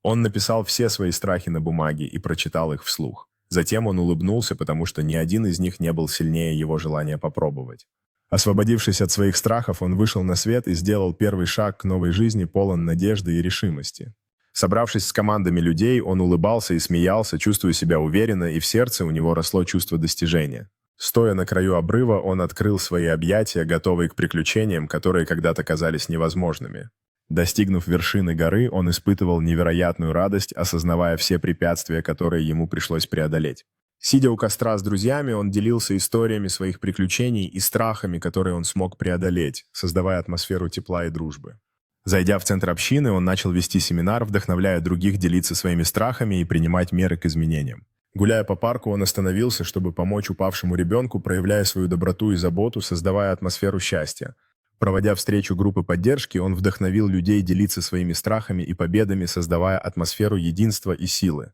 Он написал все свои страхи на бумаге и прочитал их вслух. Затем он улыбнулся, потому что ни один из них не был сильнее его желания попробовать. Освободившись от своих страхов, он вышел на свет и сделал первый шаг к новой жизни, полон надежды и решимости. Собравшись с командами людей, он улыбался и смеялся, чувствуя себя уверенно, и в сердце у него росло чувство достижения. Стоя на краю обрыва, он открыл свои объятия, готовый к приключениям, которые когда-то казались невозможными. Достигнув вершины горы, он испытывал невероятную радость, осознавая все препятствия, которые ему пришлось преодолеть. Сидя у костра с друзьями, он делился историями своих приключений и страхами, которые он смог преодолеть, создавая атмосферу тепла и дружбы. Зайдя в центр общины, он начал вести семинар, вдохновляя других делиться своими страхами и принимать меры к изменениям. Гуляя по парку, он остановился, чтобы помочь упавшему ребенку, проявляя свою доброту и заботу, создавая атмосферу счастья. Проводя встречу группы поддержки, он вдохновил людей делиться своими страхами и победами, создавая атмосферу единства и силы.